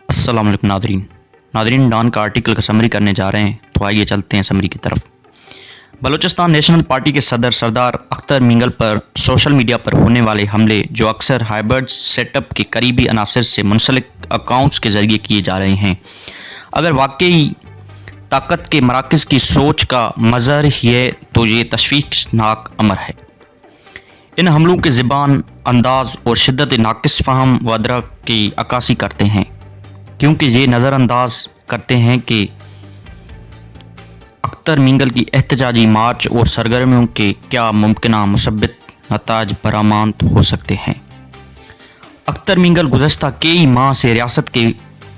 अस्सलाम वालेकुम Nadreen don का आर्टिकल का समरी करने जा रहे हैं, तो आइए चलते हैं समरी की तरफ। बलूचिस्तान नेशनल पार्टी के सदर सरदार अख्तर मींगल पर सोशल मीडिया पर होने वाले हमले, जो अक्सर हाइब्रिड सेटअप के करीबी अनासर से मुंसलिक अकाउंट्स के ज़रिए किए जा रहे हैं, अगर वाकई ताकत के मराकज़ की सोच का मज़हर है तो ये तशवीशनाक अमर है। इन हमलों के ज़बान, अंदाज और शिद्दत नाक़िस फ़हम व अदरक की अक्कासी करते हैं, क्योंकि ये नज़रअंदाज करते हैं कि अख्तर मींगल की एहतजाजी मार्च और सरगर्मियों के क्या मुमकिन मुसब्बित नताज बरामद हो सकते हैं। अख्तर मींगल गुज़श्ता कई माह से रियासत के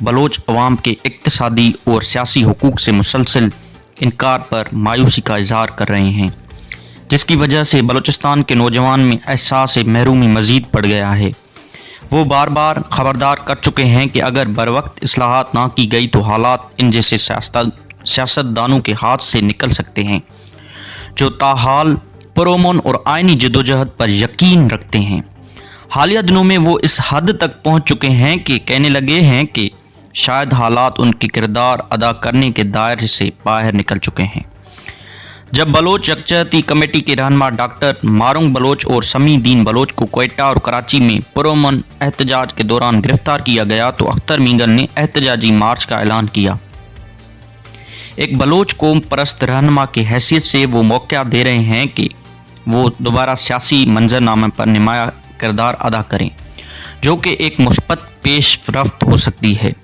बलोच अवाम के इक़्तिसादी और सियासी हुकूक से मुसलसल इनकार पर मायूसी का इजहार कर रहे हैं, जिसकी वजह से बलूचिस्तान के नौजवान में एहसास महरूमी मज़ीद बढ़ गया है। वो बार बार ख़बरदार कर चुके हैं कि अगर बरवक्त इस्लाहात ना की गई तो हालात इन जैसे सियासतदानों के हाथ से निकल सकते हैं, जो ताहाल पुरअमन और आइनी जदोजहद पर यकीन रखते हैं। हालिया दिनों में वो इस हद तक पहुँच चुके हैं कि कहने लगे हैं कि शायद हालात उनके किरदार अदा करने के दायरे से बाहर निकल चुके हैं। जब बलोच यकजहती कमेटी के रहनुमा डॉक्टर मारूंग बलोच और समी दीन बलोच को क्वेटा और कराची में पुरअमन एहतजाज के दौरान गिरफ्तार किया गया, तो अख्तर मींगल ने एहतजाजी मार्च का ऐलान किया। एक बलोच कौम परस्त रहनुमा की हैसियत से वो मौका दे रहे हैं कि वो दोबारा सियासी मंजरनामे पर नुमाया किरदार अदा करें, जो कि एक मुस्बत पेशरफ्त हो सकती है।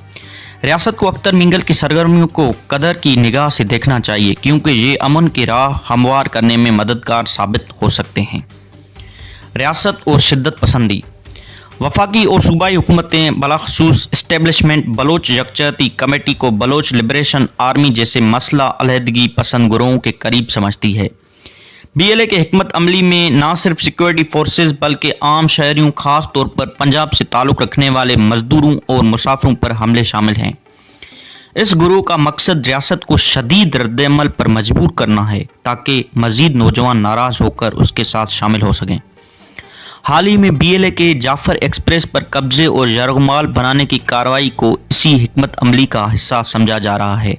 रियासत को अख्तर मींगल की सरगर्मियों को कदर की निगाह से देखना चाहिए, क्योंकि ये अमन की राह हमवार करने में मददगार साबित हो सकते हैं। रियासत और शिद्दत पसंदी, वफाकी और सूबाई हुकूमतें बलाखसूस इस्टेब्लिशमेंट बलोच यकजहती कमेटी को बलोच लिबरेशन आर्मी जैसे मसला अलहदगी पसंद गुरोहों के करीब समझती है। BLA के हिकमत अमली में ना सिर्फ सिक्योरिटी फोर्सेस बल्कि आम शहरियों, ख़ास तौर पर पंजाब से ताल्लुक़ रखने वाले मजदूरों और मुसाफिरों पर हमले शामिल हैं। इस गुरोह का मकसद रियासत को शदीद रद्दअमल पर मजबूर करना है, ताकि मज़ीद नौजवान नाराज़ होकर उसके साथ शामिल हो सकें। हाल ही में BLA के जाफ़र एक्सप्रेस पर कब्जे और यरगमाल बनाने की कार्रवाई को इसी हिकमत अमली का हिस्सा समझा जा रहा है।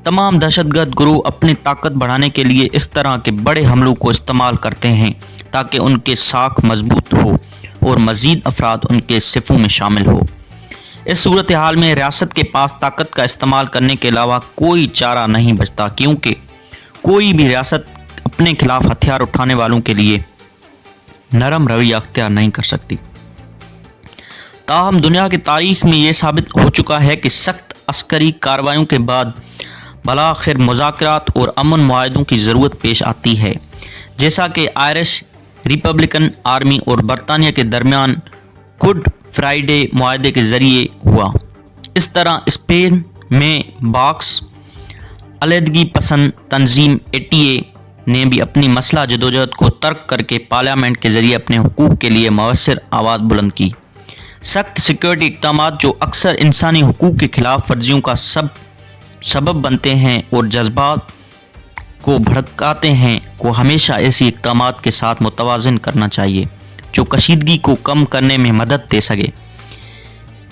तमाम दहशतगर्द गुरूह अपनी ताकत बढ़ाने के लिए इस तरह के बड़े हमलों को इस्तेमाल करते हैं, ताकि उनके साख मजबूत हो और मज़ीद अफराद उनके सिफ़ों में शामिल हो। इस सूरत हाल में रियासत के पास ताकत का इस्तेमाल करने के अलावा कोई चारा नहीं बचता, क्योंकि कोई भी रियासत अपने खिलाफ हथियार उठाने वालों के लिए नरम रवैया अख्तियार नहीं कर सकती। ताहम दुनिया की तारीख में ये साबित हो चुका है कि सख्त अस्करी कार्रवाइयों के बाद भलाखिर मुज़ाकरात और अमन मुआहदों की ज़रूरत पेश आती है, जैसा कि आयरिश रिपब्लिकन आर्मी और बरतानिया के दरमियान गुड फ्राइडे मुआहदे के ज़रिए हुआ। इस तरह स्पेन में बाक्स अलहदगी पसंद तंजीम ATA ने भी अपनी मसला जदोजहद को तर्क करके पार्लियामेंट के ज़रिए अपने हुकूक के लिए मवस्सर आवाज़ बुलंद की। सख्त सिक्योरिटी इक़दामात, जो अक्सर इंसानी हुकूक के खिलाफ वर्जियों का सबब बनते हैं और जज्बात को भड़काते हैं, को हमेशा ऐसी इक़दामात के साथ मुतवाज़न करना चाहिए जो कशीदगी को कम करने में मदद दे सके।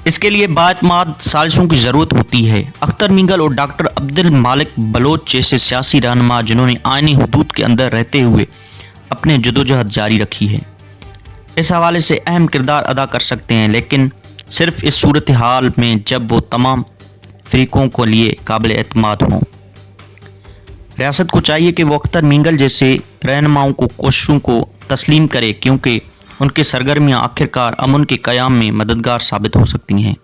इसके लिए बातमाद साजिशों की ज़रूरत होती है। अख्तर मींगल और डॉक्टर अब्दुल मालिक बलोच जैसे सियासी रहनुमा, जिन्होंने आइनी हदूद के अंदर रहते हुए अपने जदोजहद जारी रखी है, इस हवाले से अहम किरदार अदा कर सकते हैं, लेकिन सिर्फ इस सूरत हाल में जब वो तमाम फ़रीक़ों को लिए काबिल एतमाद हों। रियासत को चाहिए कि वो अख्तर मींगल जैसे रहनुमाओं को कोशिशों को तस्लीम करे, क्योंकि उनकी सरगर्मियाँ आखिरकार अमन के क़याम में मददगार साबित हो सकती हैं।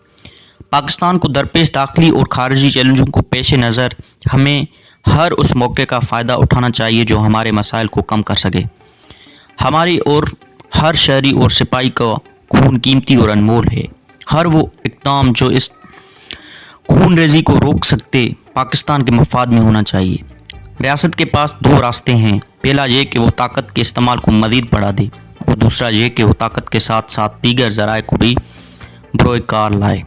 पाकिस्तान को दरपेश दाखिली और खारजी चैलेंजों को पेश नज़र हमें हर उस मौके का फ़ायदा उठाना चाहिए जो हमारे मसाइल को कम कर सके। हमारी और हर शहरी और सिपाही का खून कीमती और अनमोल है। हर वो इक़दाम जो इस खून रेजी को रोक सकते पाकिस्तान के मफाद में होना चाहिए। रियासत के पास दो रास्ते हैं। पहला ये कि वो ताकत के इस्तेमाल को मज़ीद बढ़ा दे, और दूसरा ये कि वो ताकत के साथ साथ दीगर ज़राए को भी बरोए कार लाए।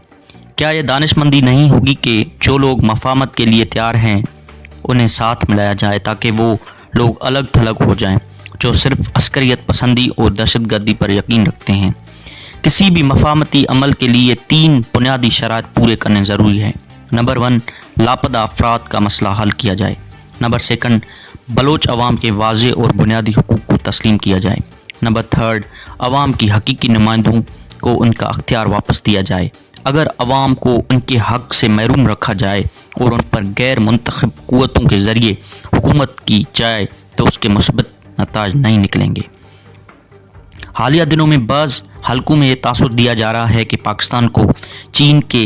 क्या ये दानिशमंदी नहीं होगी कि जो लोग मफामत के लिए तैयार हैं उन्हें साथ मिलाया जाए, ताकि वो लोग अलग थलग हो जाएं जो सिर्फ अस्करियत पसंदी और दहशतगर्दी पर यकीन रखते हैं। کسی بھی مفاہمتی عمل کے لیے 3 بنیادی شرائط پورے کرنے ضروری ہیں۔ نمبر 1، لاپتہ افراد کا مسئلہ حل کیا جائے۔ نمبر 2، بلوچ عوام کے واضح اور بنیادی حقوق کو تسلیم کیا جائے۔ نمبر 3، عوام کی حقیقی نمائندوں کو ان کا اختیار واپس دیا جائے۔ اگر عوام کو ان کے حق سے محروم رکھا جائے اور ان پر غیر منتخب قوتوں کے ذریعے حکومت کی جائے تو اس کے مثبت نتائج نہیں نکلیں گے۔ حالیہ دنوں میں بعض حلقوں میں یہ تاثر دیا جا رہا ہے کہ پاکستان کو چین کے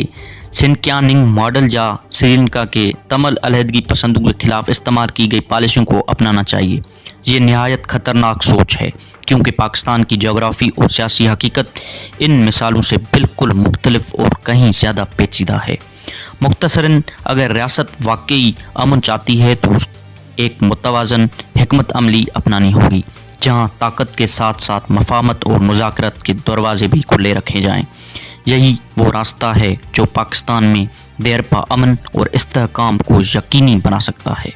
سنکیانگ ماڈل یا سری لنکا کے تمل علیحدگی پسندوں کے خلاف استعمال کی گئی پالیسیوں کو اپنانا چاہیے۔ یہ نہایت خطرناک سوچ ہے، کیونکہ پاکستان کی جغرافی اور سیاسی حقیقت ان مثالوں سے بالکل مختلف اور کہیں زیادہ پیچیدہ ہے۔ مختصراً، اگر ریاست واقعی امن چاہتی ہے تو اس ایک متوازن حکمت عملی اپنانی ہوگی، جہاں طاقت کے ساتھ ساتھ مفاہمت اور مذاکرات کے دروازے بھی کھلے رکھے جائیں۔ یہی وہ راستہ ہے جو پاکستان میں دیرپا امن اور استحکام کو یقینی بنا سکتا ہے۔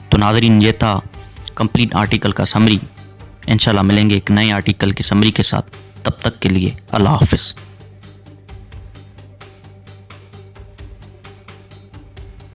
تو ناظرین، یہ تھا کمپلیٹ آرٹیکل کا سمری۔ انشاءاللہ ملیں گے ایک نئے آرٹیکل کے سمری کے ساتھ۔ تب تک کے لیے اللہ حافظ۔